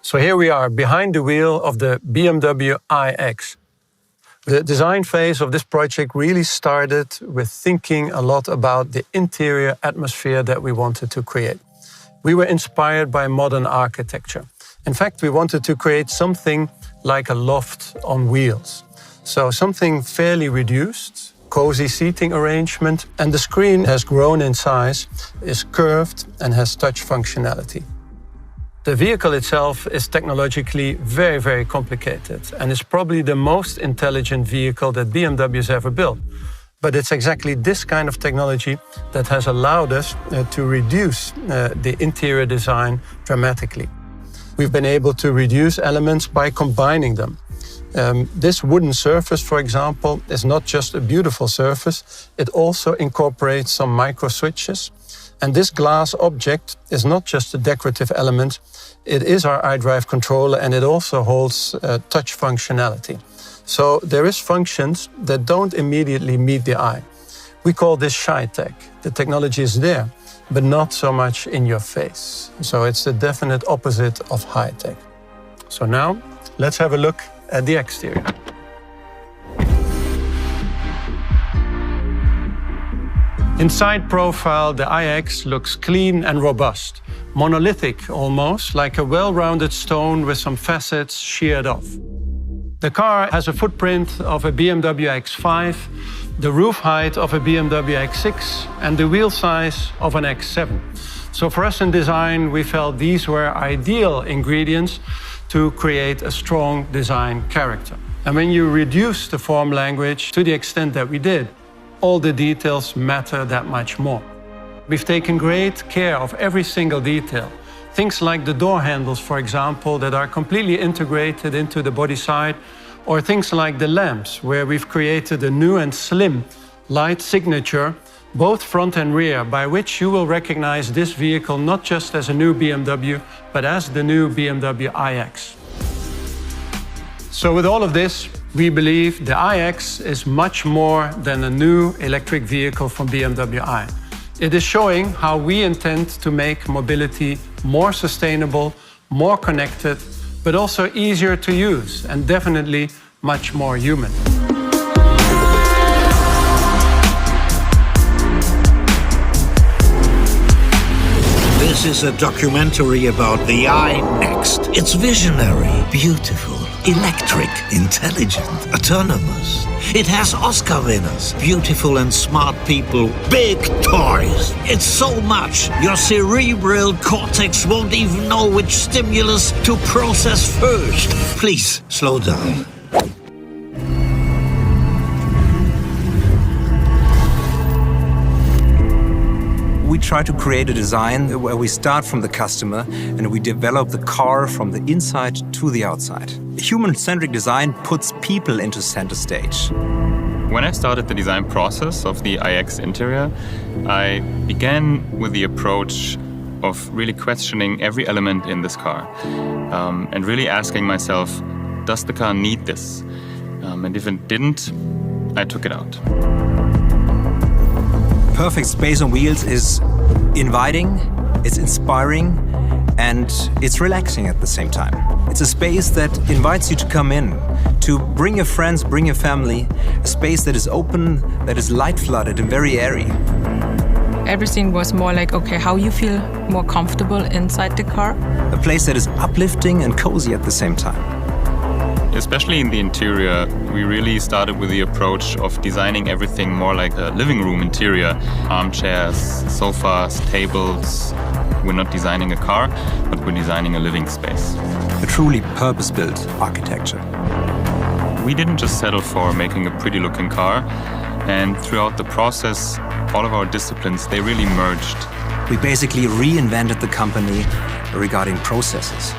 So here we are behind the wheel of the BMW iX. The design phase of this project really started with thinking a lot about the interior atmosphere that we wanted to create. We were inspired by modern architecture. In fact, we wanted to create something like a loft on wheels. So something fairly reduced, cozy seating arrangement, and the screen has grown in size, is curved and has touch functionality. The vehicle itself is technologically very, very complicated and is probably the most intelligent vehicle that BMW has ever built. But it's exactly this kind of technology that has allowed us to reduce the interior design dramatically. We've been able to reduce elements by combining them. This wooden surface, for example, is not just a beautiful surface, it also incorporates some micro switches. And this glass object is not just a decorative element, it is our iDrive controller and it also holds touch functionality. So there is functions that don't immediately meet the eye. We call this shy tech. The technology is there, but not so much in your face. So it's the definite opposite of high tech. So now, let's have a look at the exterior. Inside profile, the iX looks clean and robust, monolithic almost, like a well-rounded stone with some facets sheared off. The car has a footprint of a BMW X5, the roof height of a BMW X6, and the wheel size of an X7. So for us in design, we felt these were ideal ingredients to create a strong design character. And when you reduce the form language to the extent that we did, all the details matter that much more. We've taken great care of every single detail. Things like the door handles, for example, that are completely integrated into the body side, or things like the lamps, where we've created a new and slim light signature, both front and rear, by which you will recognize this vehicle not just as a new BMW, but as the new BMW iX. So with all of this, we believe the iX is much more than a new electric vehicle from BMW i. It is showing how we intend to make mobility more sustainable, more connected, but also easier to use and definitely much more human. This is a documentary about the iX. It's visionary, beautiful, electric, intelligent, autonomous. It has Oscar winners, beautiful and smart people, big toys. It's so much, your cerebral cortex won't even know which stimulus to process first. Please, slow down. We try to create a design where we start from the customer and we develop the car from the inside to the outside. Human-centric design puts people into center stage. When I started the design process of the iX interior, I began with the approach of really questioning every element in this car and really asking myself, does the car need this? And if it didn't, I took it out. Perfect space on wheels is inviting, it's inspiring, and it's relaxing at the same time. It's a space that invites you to come in, to bring your friends, bring your family, a space that is open, that is light-flooded and very airy. Everything was more like, okay, how you feel more comfortable inside the car. A place that is uplifting and cozy at the same time. Especially in the interior, we really started with the approach of designing everything more like a living room interior. Armchairs, sofas, tables. We're not designing a car, but we're designing a living space. A truly purpose-built architecture. We didn't just settle for making a pretty-looking car, and throughout the process, all of our disciplines, they really merged. We basically reinvented the company regarding processes.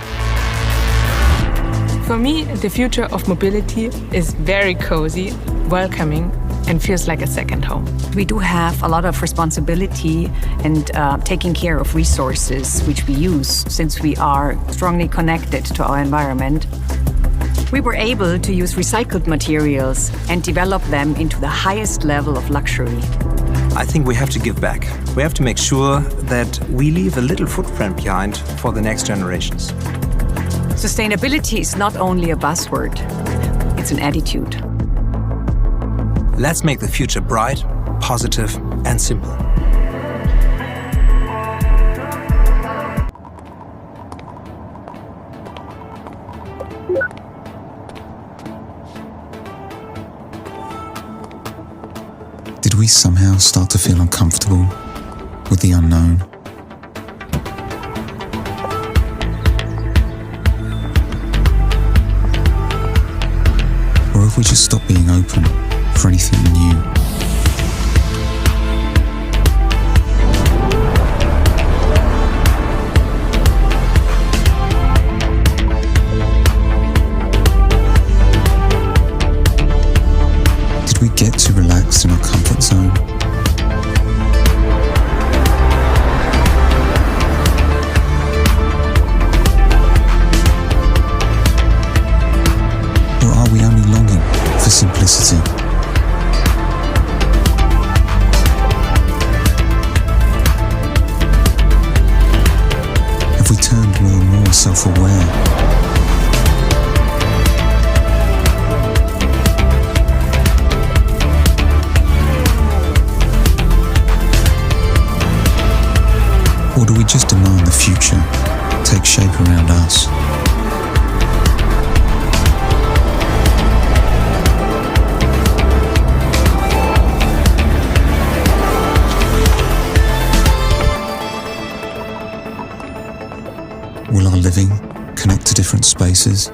For me, the future of mobility is very cozy, welcoming, and feels like a second home. We do have a lot of responsibility and taking care of resources which we use since we are strongly connected to our environment. We were able to use recycled materials and develop them into the highest level of luxury. I think we have to give back. We have to make sure that we leave a little footprint behind for the next generations. Sustainability is not only a buzzword, it's an attitude. Let's make the future bright, positive, and simple. Did we somehow start to feel uncomfortable with the unknown? Or have we just stopped being open for anything new? Did we get too relaxed in our comfort zone? Or are we only longing for simplicity? Have we turned more and more self-aware? Or do we just demand the future take shape around us? Will our living connect to different spaces?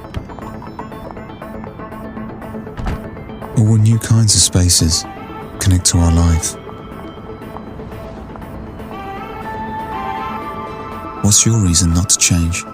Or will new kinds of spaces connect to our life? What's your reason not to change?